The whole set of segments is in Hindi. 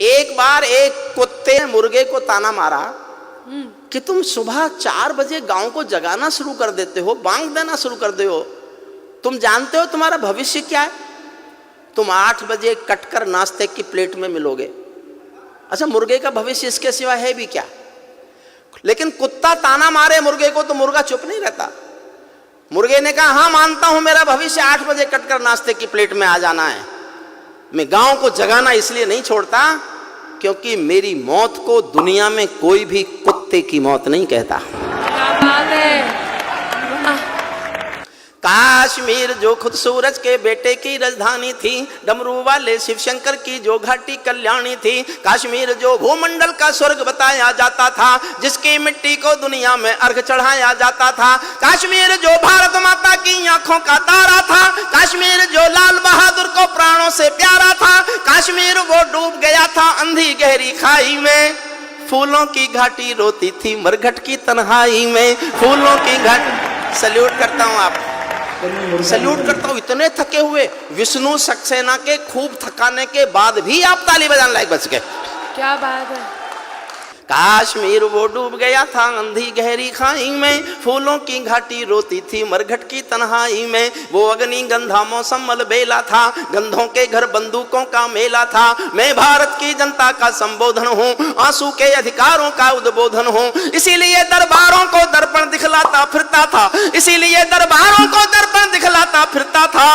एक बार एक कुत्ते ने मुर्गे को ताना मारा कि तुम सुबह 4 बजे गांव को जगाना शुरू कर देते हो, बांग देना शुरू कर दे हो, तुम जानते हो तुम्हारा भविष्य क्या है? तुम 8 बजे कटकर नाश्ते की प्लेट में मिलोगे। अच्छा, मुर्गे का भविष्य इसके सिवा है भी क्या? लेकिन कुत्ता ताना मारे मुर्गे को तो मुर्गा चुप नहीं रहता। मुर्गे ने कहा, हाँ मानता हूं मेरा भविष्य 8 बजे कटकर नाश्ते की प्लेट में आ जाना है। मैं गांव को जगाना इसलिए नहीं छोड़ता क्योंकि मेरी मौत को दुनिया में कोई भी कुत्ते की मौत नहीं कहता। क्या बात है। काश्मीर जो खुद सूरज के बेटे की राजधानी थी, डमरू वाले शिव शंकर की जो घाटी कल्याणी थी, काश्मीर जो भूमंडल का स्वर्ग बताया जाता था, जिसकी मिट्टी को दुनिया में अर्घ चढ़ाया जाता था, काश्मीर जो भारत माता की आंखों का तारा था, काश्मीर जो लाल बहादुर को प्राणों से प्यारा था, काश्मीर वो डूब गया था अंधी गहरी खाई में, फूलों की घाटी रोती थी मरघट की तन्हाई में, फूलों की घाटी। सल्यूट करता हूं आप, सल्यूट करता हूं। इतने थके हुए विष्णु सक्सेना के खूब थकाने के बाद भी आप ताली बजाने लायक बच गए। क्या बात है। काश्मीर वो डूब गया था अंधी गहरी खाई में, फूलों की घाटी रोती थी मरघट की तन्हाई में, वो अग्नि गंधा मौसम अलबेला था, गंधों के घर बंदूकों का मेला था, मैं भारत की जनता का संबोधन हूँ, आंसू के अधिकारों का उद्बोधन हूँ, इसीलिए दरबारों को दर्पण दिखलाता फिरता था, इसीलिए दरबारों को दर्पण दिखलाता फिरता था,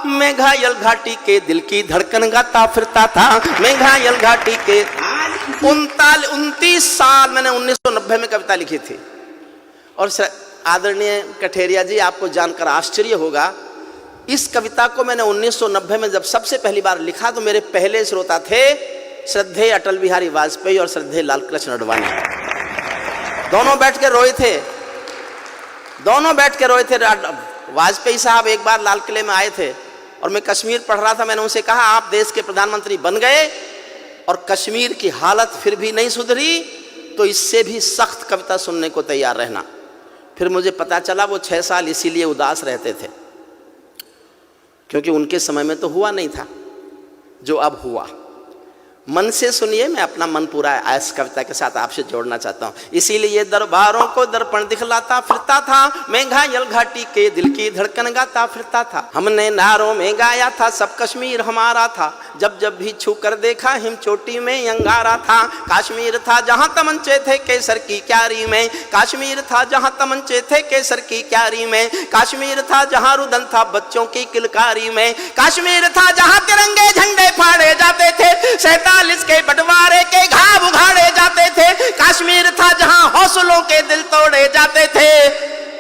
मैं घायल घाटी के दिल की धड़कन गाता फिरता था, मैं घायल घाटी के 29 साल मैंने 1990 में कविता लिखी थी। और आदरणीय कठेरिया जी, आपको जानकर आश्चर्य होगा, इस कविता को मैंने 1990 में जब सबसे पहली बार लिखा तो मेरे पहले श्रोता थे श्रद्धेय अटल बिहारी वाजपेयी और श्रद्धेय लाल कृष्ण आडवाणी। दोनों बैठ के रोए थे, दोनों बैठ के रोए थे। वाजपेयी साहब एक बार लाल किले में आए थे और मैं कश्मीर पढ़ रहा था। मैंने उनसे कहा, आप देश के प्रधानमंत्री बन गए और कश्मीर की हालत फिर भी नहीं सुधरी तो इससे भी सख्त कविता सुनने को तैयार रहना। फिर मुझे पता चला वो 6 साल इसीलिए उदास रहते थे क्योंकि उनके समय में तो हुआ नहीं था जो अब हुआ। मन से सुनिए, मैं अपना मन पूरा इस कविता के साथ आपसे जोड़ना चाहता हूँ। इसीलिए दरबारों को दर्पण दिखलाता फिरता था, मैं घायल घाटी के दिल की धड़कन गाता फिरता था, हमने नारों में गाया था सब कश्मीर हमारा था, जब जब भी छू कर देखा हिम चोटी में अंगारा था, काश्मीर था जहाँ तमंचे थे केसर की क्यारी में, काश्मीर था जहाँ तमंचे थे केसर की क्यारी में, काश्मीर था जहाँ रुदन था बच्चों की किलकारी में, काश्मीर था जहाँ तिरंगे झंडे फाड़े जाते थे, 47 के बंटवारे के घाव उघाड़े जाते थे, काश्मीर था जहां हौसलों के दिल तोड़े जाते थे,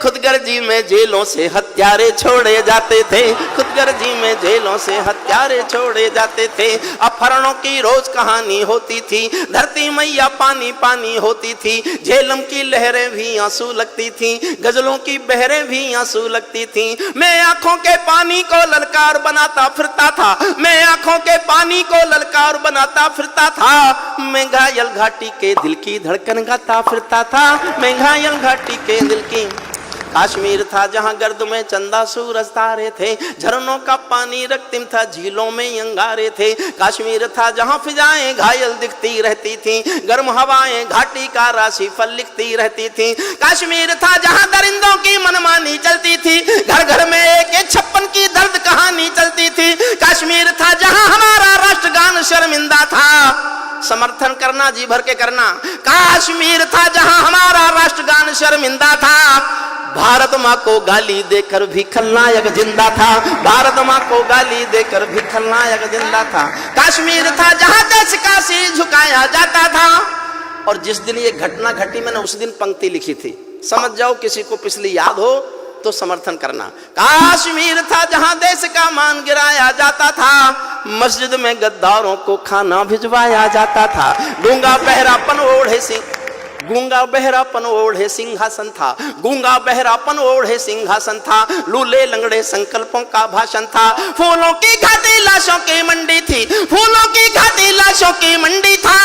खुदगर्जी में जेलों से हत्यारे छोड़े जाते थे, खुदगर्जी में जेलों से हत्यारे छोड़े जाते थे, अपहरणों की रोज कहानी होती थी, धरती मैया पानी पानी होती थी, झेलम की लहरें भी आंसू लगती थी, गजलों की बहरें भी आंसू लगती थी, मैं आंखों के पानी को ललकार बनाता फिरता था, मैं आंखों के पानी को ललकार बनाता फिरता था, मैं घायल घाटी के दिल की धड़कन गाता फिरता था, मैं घायल घाटी के दिल की। काश्मीर था जहां गर्द में चंदा सूरज तारे थे, झरनों का पानी रक्तिम था झीलों में अंगारे थे, काश्मीर था जहां फिजाएं घायल दिखती रहती थी, गर्म हवाएं घाटी का राशि फल लिखती रहती थी, काश्मीर था जहां दरिंदों की मनमानी चलती थी, घर घर में एक 56 की दर्द कहानी चलती थी, काश्मीर था जहां हमारा राष्ट्रगान शर्मिंदा था, समर्थन करना जी भर के करना, काश्मीर था जहां हमारा राष्ट्रगान शर्मिंदा था, भारत माँ को गाली देकर भी खलनायक जिंदा था, भारत माँ को गाली देकर भी खलनायक जिंदा था, काश्मीर था जहां देश का सिर झुकाया जाता था। और जिस दिन ये घटना घटी मैंने उस दिन पंक्ति लिखी थी, समझ जाओ, किसी को पिछली याद हो तो समर्थन करना। काश्मीर था जहां देश का मान गिराया जाता था, मस्जिद में गद्दारों को खाना भिजवाया जाता था, गूंगा बहरापन ओढ़े सिंह, गूंगा बहरापन ओढ़े सिंहासन था, गूंगा बहरापन ओढ़े सिंहासन था, लूले लंगड़े संकल्पों का भाषण था, फूलों की घाटी लाशों की मंडी थी, फूलों की घाटी लाशों की मंडी था,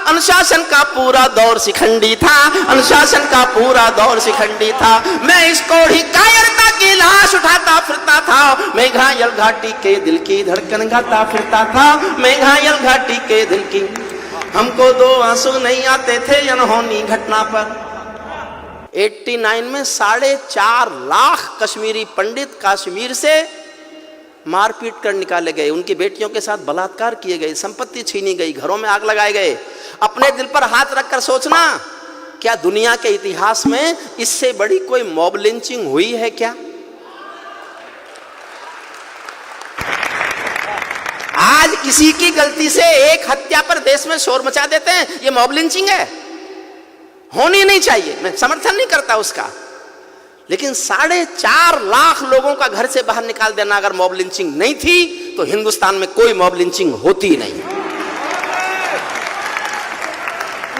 अनुशासन का पूरा दौर शिखंडी था, अनुशासन का पूरा दौर शिखंडी था। मैं इस कोढ़ी कायरता की लाश उठाता फिरता था, मैं घायल घाटी के दिल की धड़कन गाता फिरता था, मैं घायल घाटी के दिल की। हमको 2 आंसू नहीं आते थे अनहोनी घटना पर। 89 में 4.5 लाख कश्मीरी पंडित कश्मीर से मारपीट कर निकाले गए, उनकी बेटियों के साथ बलात्कार किए गए, संपत्ति छीनी गई, घरों में आग लगाए गए। अपने दिल पर हाथ रखकर सोचना, क्या दुनिया के इतिहास में इससे बड़ी कोई मॉब लिंचिंग हुई है क्या? आज किसी की गलती से एक हत्या पर देश में शोर मचा देते हैं, ये मॉब लिंचिंग है, होनी नहीं चाहिए, मैं समर्थन नहीं करता उसका। लेकिन 4.5 लाख लोगों का घर से बाहर निकाल देना अगर मॉब लिंचिंग नहीं थी तो हिंदुस्तान में कोई मॉब लिंचिंग होती नहीं।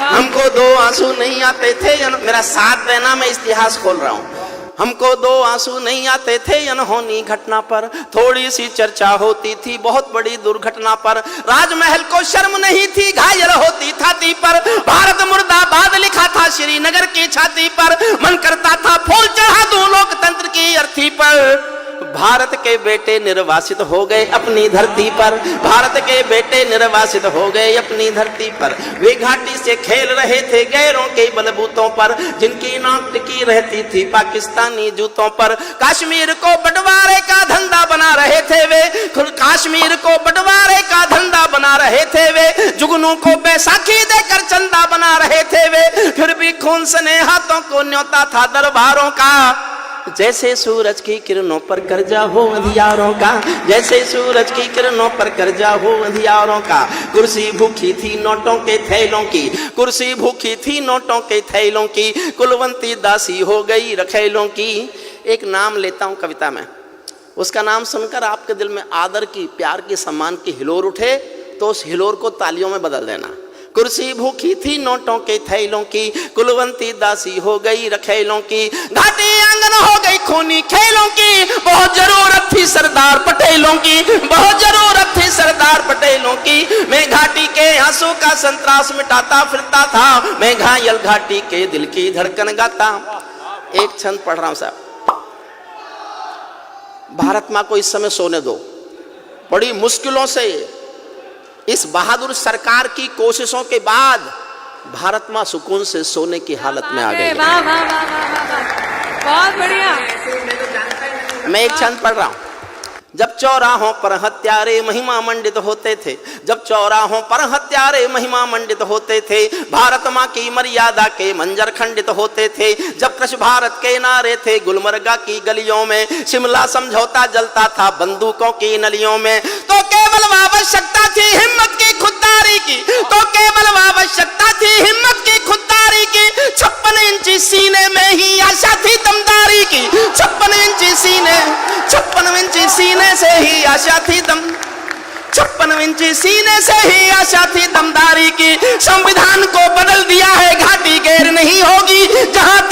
हमको 2 आंसू नहीं आते थे, मेरा साथ देना, मैं इतिहास खोल रहा हूं। हमको 2 आंसू नहीं आते थे अनहोनी घटना पर, थोड़ी सी चर्चा होती थी बहुत बड़ी दुर्घटना पर। राजमहल को शर्म नहीं थी, घायल होती छाती पर, भारत मुर्दाबाद लिखा था श्रीनगर की छाती पर। मन करता था फूल चढ़ा दूं लोकतंत्र की अर्थी पर। भारत के बेटे निर्वासित हो गए अपनी धरती पर, भारत के बेटे निर्वासित हो गए अपनी धरती पर। वे घाटी से खेल रहे थे गैरों के बलबूतों पर, जिनकी नाक टिकी रहती थी पाकिस्तानी जूतों पर। कश्मीर को बंटवारे का धंधा बना रहे थे वे, कश्मीर को बंटवारे का धंधा बना रहे थे वे। जुगनू को बैसाखी देकर चंदा बना रहे थे वे, फिर भी खून सने हाथों को न्योता था दरबारों का। जैसे सूरज की किरणों पर कर्जा हो अंधियारों का, जैसे सूरज की किरणों पर कर्जा हो अंधियारों का। कुर्सी भूखी थी नोटों के थैलों की, कुर्सी भूखी थी नोटों के थैलों की। कुलवंती दासी हो गई रखेलों की। एक नाम लेता हूं कविता में, उसका नाम सुनकर आपके दिल में आदर की, प्यार की, सम्मान की हिलोर उठे तो उस हिलोर को तालियों में बदल देना। कुर्सी भूखी थी नोटों के थैलों की, कुलवंती दासी हो गई रखेलों की। घाटी आंगन हो गई खूनी खेलों की, बहुत जरूरत थी सरदार पटेलों की, बहुत जरूरत थी सरदार पटेलों की। मैं घाटी के आंसू का संतरास मिटाता फिरता था, मैं घायल घाटी के दिल की धड़कन गाता। एक छंद पढ़ रहा हूं साहब। भारत मां को इस समय सोने दो, बड़ी मुश्किलों से इस बहादुर सरकार की कोशिशों के बाद भारत मां सुकून से सोने की हालत में आ गई। वाह वाह वाह वाह वाह, बहुत बढ़िया। मैं एक छंद पढ़ रहा हूं। जब चौराहों पर हत्यारे महिमा मंडित होते थे, जब चौराहों पर हत्यारे महिमा मंडित होते थे, भारत मां की मर्यादा के मंजर खंडित होते थे। जब कृष भारत के नारे थे गुलमर्गा की गलियों में, शिमला समझौता जलता था बंदूकों की नलियों में। तो केवल आवश्यकता थी हिम्मत की खुददारी की, तो केवल आवश्यकता थी हिम्मत की खुददारी की। 56 इंची सीने में ही आशा थी दमदारी की, 56 इंची सीने, 56 इंची सीने से ही आशा थी दम, 56 इंची सीने से ही आशा थी दमदारी की। संविधान को बदल दिया है